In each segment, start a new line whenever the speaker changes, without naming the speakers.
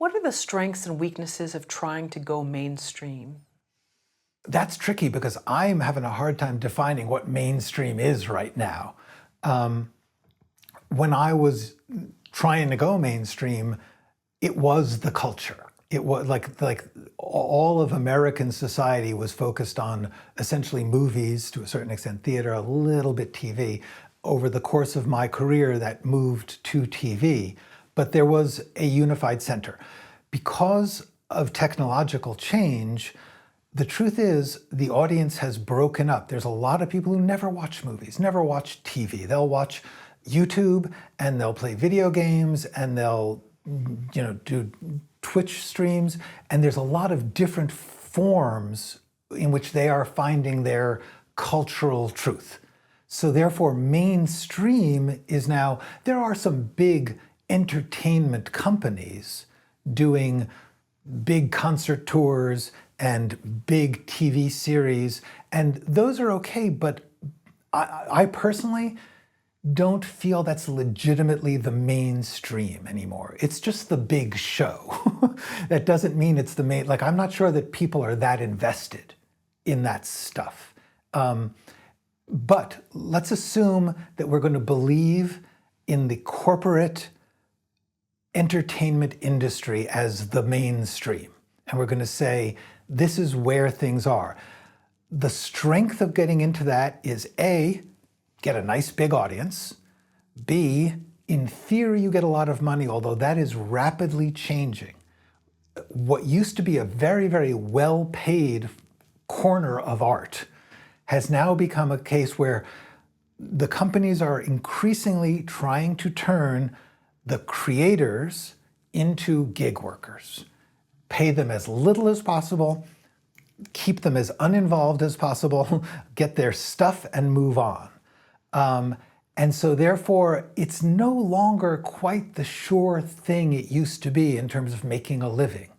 What are the strengths and weaknesses of trying to go mainstream?
That's tricky because I'm having a hard time defining what mainstream is right now. When I was trying to go mainstream, it was the culture. It was like all of American society was focused on essentially movies, to a certain extent theater, a little bit TV. Over the course of my career, that moved to TV, but there was a unified center. Because of technological change, the truth is the audience has broken up. There's a lot of people who never watch movies, never watch TV. They'll watch YouTube and they'll play video games and they'll do Twitch streams, and there's a lot of different forms in which they are finding their cultural truth. So therefore, mainstream is now, there are some big entertainment companies doing big concert tours and big TV series, and those are okay, but I personally don't feel that's legitimately the mainstream anymore. It's just the big show. That doesn't mean it's the main, like I'm not sure that people are that invested in that stuff. But let's assume that we're going to believe in the corporate entertainment industry as the mainstream. And we're going to say, this is where things are. The strength of getting into that is A, get a nice big audience. B, in theory, you get a lot of money, although that is rapidly changing. What used to be a very, very well-paid corner of art has now become a case where the companies are increasingly trying to turn the creators into gig workers. Pay them as little as possible, keep them as uninvolved as possible, get their stuff and move on. And so therefore, it's no longer quite the sure thing it used to be in terms of making a living.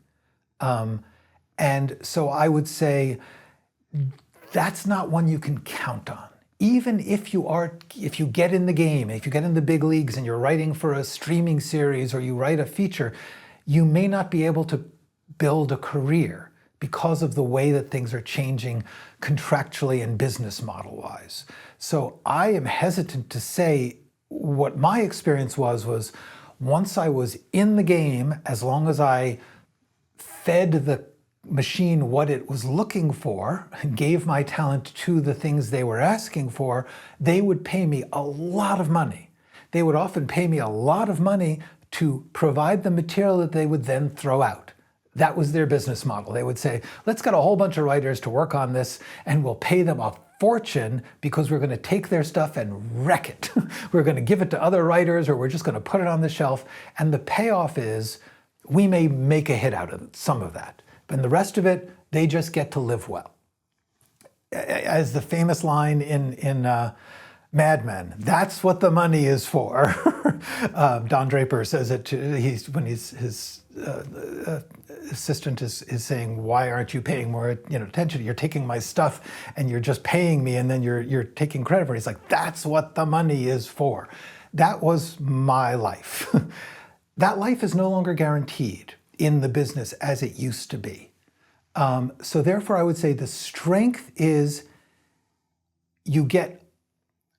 And so I would say that's not one you can count on. Even if you get in the game, if you get in the big leagues and you're writing for a streaming series or you write a feature, you may not be able to build a career because of the way that things are changing contractually and business model-wise. So I am hesitant to say what my experience was once I was in the game, as long as I fed the machine what it was looking for, and gave my talent to the things they were asking for, they would pay me a lot of money. They would often pay me a lot of money to provide the material that they would then throw out. That was their business model. They would say, let's get a whole bunch of writers to work on this and we'll pay them a fortune because we're going to take their stuff and wreck it. We're going to give it to other writers or we're just going to put it on the shelf. And the payoff is we may make a hit out of some of that. And the rest of it, they just get to live well. As the famous line in Mad Men, that's what the money is for. Don Draper says it when his assistant is saying, why aren't you paying more attention? You're taking my stuff and you're just paying me and then you're taking credit for it. He's like, that's what the money is for. That was my life. That life is no longer guaranteed in the business as it used to be. So therefore I would say the strength is you get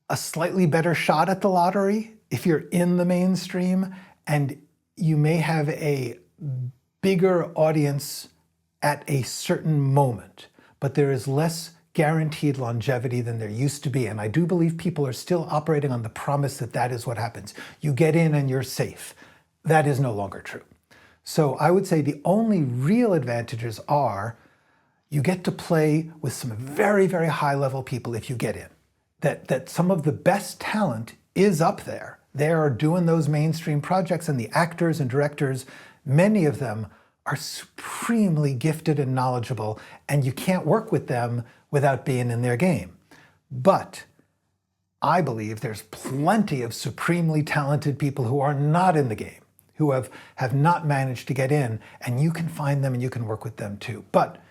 a slightly better shot at the lottery if you're in the mainstream, and you may have a bigger audience at a certain moment, but there is less guaranteed longevity than there used to be. And I do believe people are still operating on the promise that that is what happens. You get in and you're safe. That is no longer true. So I would say the only real advantages are you get to play with some very, very high level people if you get in. That some of the best talent is up there. They are doing those mainstream projects, and the actors and directors, many of them are supremely gifted and knowledgeable, and you can't work with them without being in their game. But I believe there's plenty of supremely talented people who are not in the game, who have not managed to get in, and you can find them and you can work with them too. But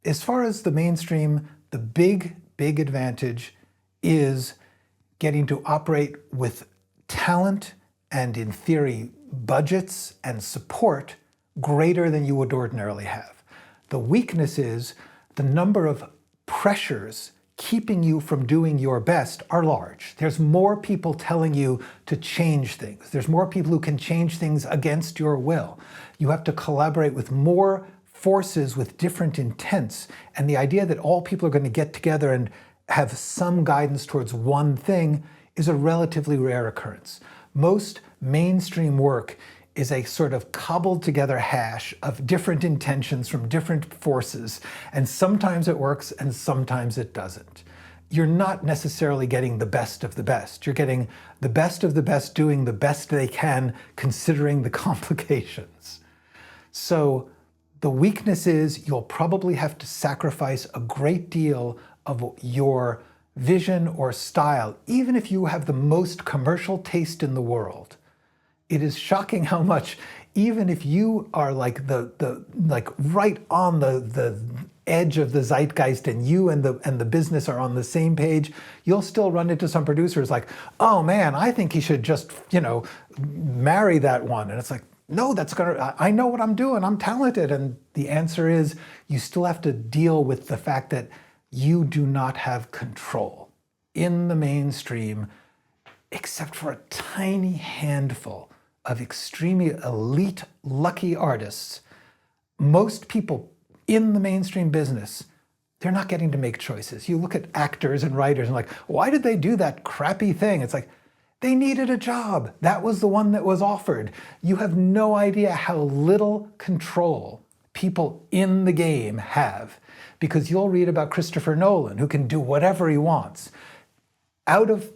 as far as the mainstream, the big advantage is getting to operate with talent and, in theory, budgets and support greater than you would ordinarily have. The weakness is the number of pressures keeping you from doing your best are large. There's more people telling you to change things. There's more people who can change things against your will. You have to collaborate with more forces with different intents. And the idea that all people are going to get together and have some guidance towards one thing is a relatively rare occurrence. Most mainstream work is a sort of cobbled together hash of different intentions from different forces, and sometimes it works and sometimes it doesn't. You're not necessarily getting the best of the best. You're getting the best of the best doing the best they can considering the complications. So the weakness is you'll probably have to sacrifice a great deal of your vision or style, even if you have the most commercial taste in the world. It is shocking how much, even if you are like right on the edge of the zeitgeist and you and the business are on the same page, you'll still run into some producers like, oh man, I think he should just, marry that one. And it's like, no, I know what I'm doing, I'm talented. And the answer is you still have to deal with the fact that you do not have control in the mainstream, except for a tiny handful of extremely elite, lucky artists. Most people in the mainstream business, they're not getting to make choices. You look at actors and writers and like, why did they do that crappy thing? It's like, they needed a job. That was the one that was offered. You have no idea how little control people in the game have, because you'll read about Christopher Nolan, who can do whatever he wants. Out of,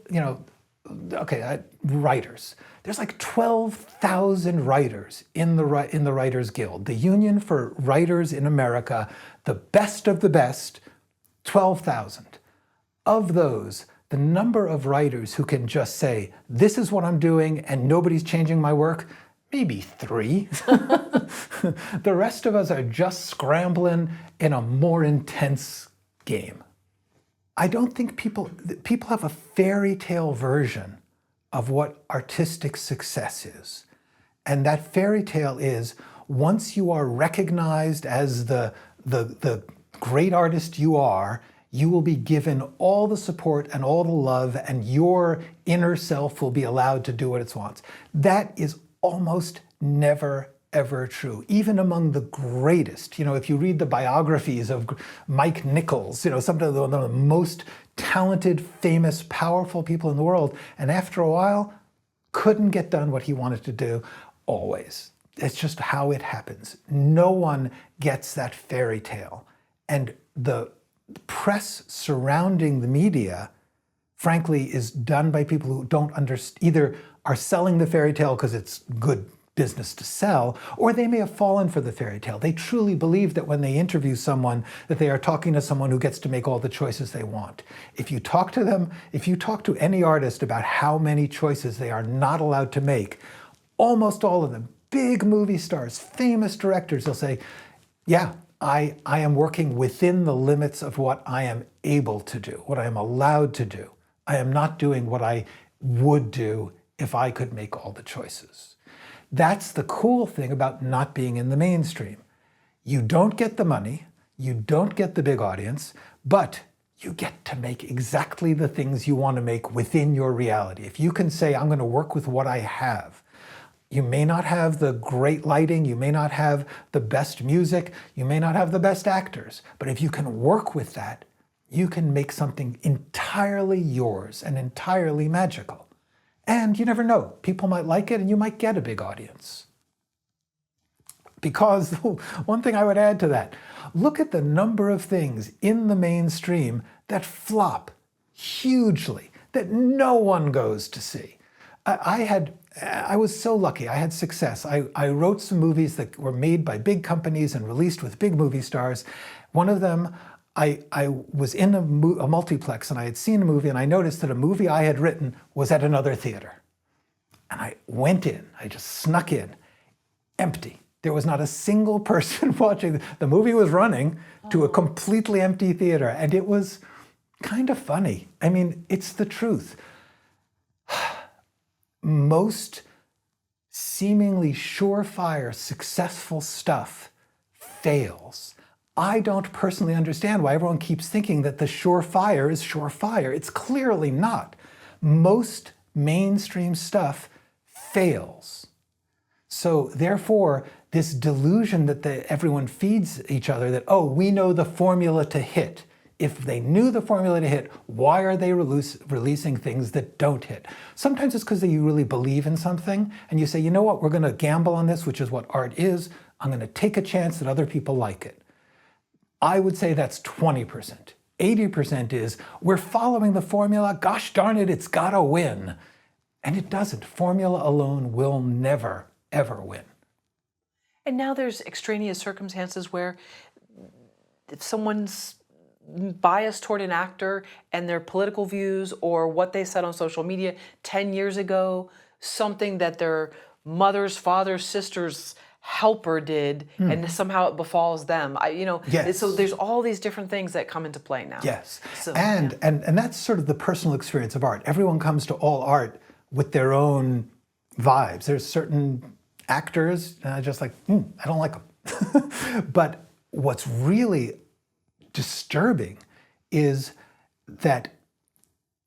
writers. There's like 12,000 writers in the Writers Guild. The Union for Writers in America, the best of the best, 12,000. Of those, the number of writers who can just say, this is what I'm doing and nobody's changing my work, maybe 3. The rest of us are just scrambling in a more intense game. I don't think people have a fairy tale version of what artistic success is. And that fairy tale is, once you are recognized as the great artist you are, you will be given all the support and all the love, and your inner self will be allowed to do what it wants. That is almost never, ever true, even among the greatest. If you read the biographies of Mike Nichols, some of the most talented, famous, powerful people in the world, and after a while, couldn't get done what he wanted to do, always. It's just how it happens. No one gets that fairy tale. And the press surrounding the media, frankly, is done by people who don't understand, either are selling the fairy tale because it's good business to sell, or they may have fallen for the fairy tale. They truly believe that when they interview someone, that they are talking to someone who gets to make all the choices they want. If you talk to them, if you talk to any artist about how many choices they are not allowed to make, almost all of them, big movie stars, famous directors, they'll say, yeah, I am working within the limits of what I am able to do, what I am allowed to do. I am not doing what I would do if I could make all the choices. That's the cool thing about not being in the mainstream. You don't get the money, you don't get the big audience, but you get to make exactly the things you want to make within your reality. If you can say, I'm going to work with what I have, you may not have the great lighting, you may not have the best music, you may not have the best actors, but if you can work with that, you can make something entirely yours and entirely magical. And you never know, people might like it and you might get a big audience. Because one thing I would add to that, look at the number of things in the mainstream that flop hugely, that no one goes to see. I was so lucky, I had success. I wrote some movies that were made by big companies and released with big movie stars. One of them, I was in a multiplex and I had seen a movie and I noticed that a movie I had written was at another theater. And I went in, I just snuck in, empty. There was not a single person watching. The movie was running to a completely empty theater, and it was kind of funny. I mean, it's the truth. Most seemingly surefire, successful stuff fails. I don't personally understand why everyone keeps thinking that the surefire is surefire. It's clearly not. Most mainstream stuff fails. So therefore, this delusion that everyone feeds each other that, oh, we know the formula to hit. If they knew the formula to hit, why are they releasing things that don't hit? Sometimes it's because you really believe in something and you say, you know what, we're going to gamble on this, which is what art is. I'm going to take a chance that other people like it. I would say that's 20%. 80% is we're following the formula. Gosh darn it, it's got to win. And it doesn't. Formula alone will never, ever win.
And now there's extraneous circumstances where if someone's biased toward an actor and their political views or what they said on social media 10 years ago, something that their mother's, father's, sister's helper did, and somehow it befalls them.
Yes.
So there's all these different things that come into play now.
Yes,
So,
and that's sort of the personal experience of art. Everyone comes to all art with their own vibes. There's certain actors, just like, I don't like them. But what's really disturbing is that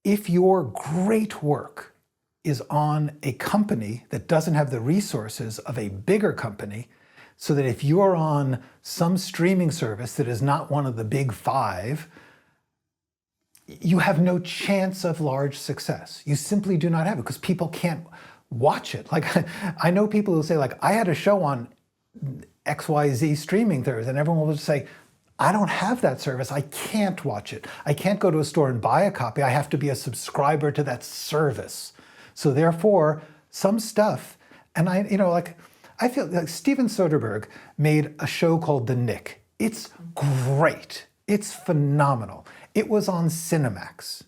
if your great work is on a company that doesn't have the resources of a bigger company, so that if you're on some streaming service that is not one of the big five, you have no chance of large success. You simply do not have it because people can't watch it. Like, I know people who say, like, I had a show on XYZ streaming Thursday, and everyone will just say, I don't have that service. I can't watch it. I can't go to a store and buy a copy. I have to be a subscriber to that service. So therefore, some stuff, and I feel like Steven Soderbergh made a show called The Knick. It's great. It's phenomenal. It was on Cinemax.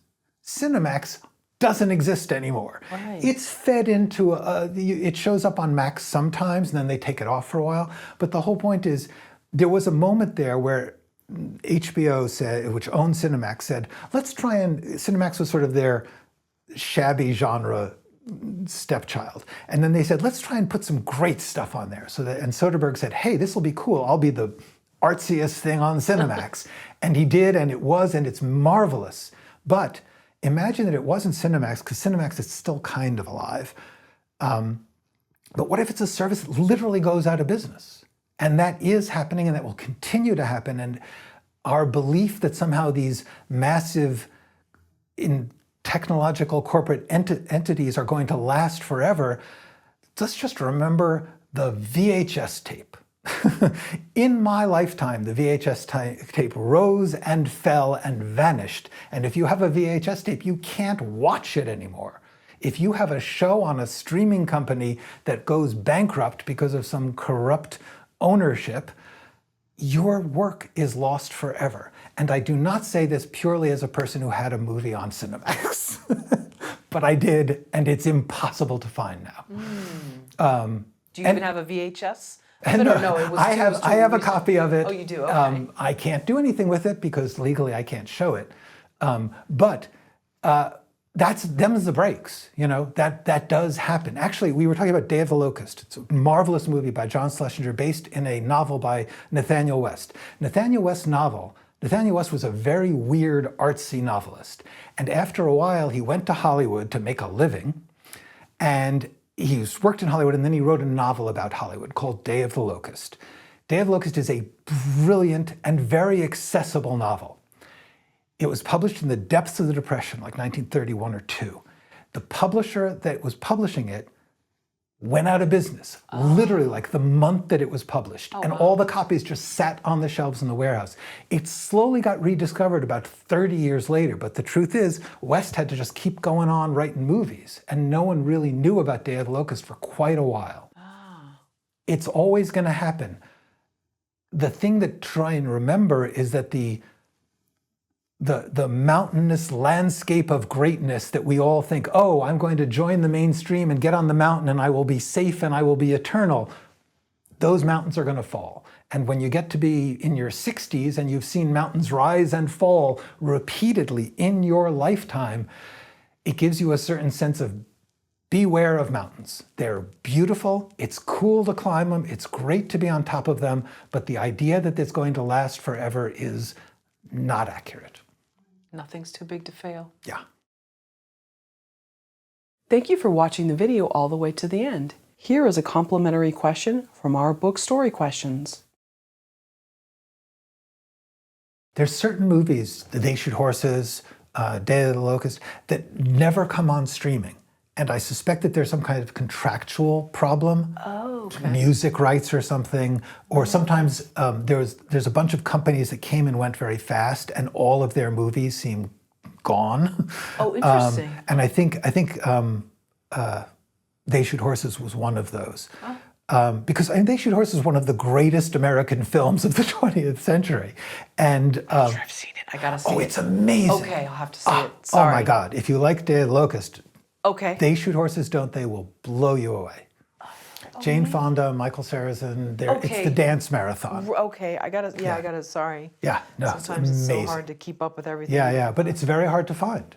Cinemax doesn't exist anymore.
Right.
It's fed into, it shows up on Max sometimes, and then they take it off for a while. But the whole point is, there was a moment there where HBO said, which owned Cinemax, said, let's try and, Cinemax was sort of their shabby genre stepchild. And then they said, let's try and put some great stuff on there. And Soderbergh said, hey, this will be cool. I'll be the artsiest thing on Cinemax. And he did, and it's marvelous. But imagine that it wasn't Cinemax, because Cinemax is still kind of alive. But what if it's a service that literally goes out of business? And that is happening, and that will continue to happen. And our belief that somehow these massive technological corporate entities are going to last forever, let's just remember the VHS tape. In my lifetime, the VHS tape rose and fell and vanished. And if you have a VHS tape, you can't watch it anymore. If you have a show on a streaming company that goes bankrupt because of some corrupt ownership, your work is lost forever. And I do not say this purely as a person who had a movie on Cinemax, but I did, and it's impossible to find now.
Do you even have a VHS?
I have a copy of it.
Oh, you do? Okay.
I can't do anything with it because legally I can't show it. But that's them's the breaks, that does happen. Actually, we were talking about Day of the Locust. It's a marvelous movie by John Schlesinger based in a novel by Nathaniel West. Nathaniel West was a very weird, artsy novelist. And after a while, he went to Hollywood to make a living. And he worked in Hollywood, and then he wrote a novel about Hollywood called Day of the Locust. Day of the Locust is a brilliant and very accessible novel. It was published in the depths of the Depression, like 1931 or 2. The publisher that was publishing it went out of business, literally like the month that it was published. And all the copies just sat on the shelves in the warehouse. It slowly got rediscovered about 30 years later, but the truth is, West had to just keep going on writing movies, and no one really knew about Day of the Locust for quite a while. It's always going to happen. The thing to try and remember is that the mountainous landscape of greatness that we all think, oh, I'm going to join the mainstream and get on the mountain and I will be safe and I will be eternal. Those mountains are going to fall. And when you get to be in your 60s and you've seen mountains rise and fall repeatedly in your lifetime, it gives you a certain sense of beware of mountains. They're beautiful, it's cool to climb them, it's great to be on top of them, but the idea that it's going to last forever is not accurate.
Nothing's too big to fail.
Yeah.
Thank you for watching the video all the way to the end. Here is a complimentary question from our book Story Questions.
There's certain movies, They Shoot Horses, Day of the Locust, that never come on streaming. And I suspect that there's some kind of contractual problem, music rights or something, or sometimes there's a bunch of companies that came and went very fast, and all of their movies seem gone.
Oh, interesting.
And I think They Shoot Horses was one of those. Because They Shoot Horses is one of the greatest American films of the 20th century. And
I'm sure I've seen it. I gotta see it.
oh, it's amazing.
Okay, I'll have to see it. Sorry.
Oh my God. If you like Day of the Locust,
Okay.
They Shoot Horses, Don't They will blow you away. Jane Fonda, Michael Sarrazin, it's the dance marathon.
Okay, I gotta, sorry.
Yeah, no, it's
Sometimes it's so
amazing.
hard to keep up with everything.
Yeah, but it's very hard to find.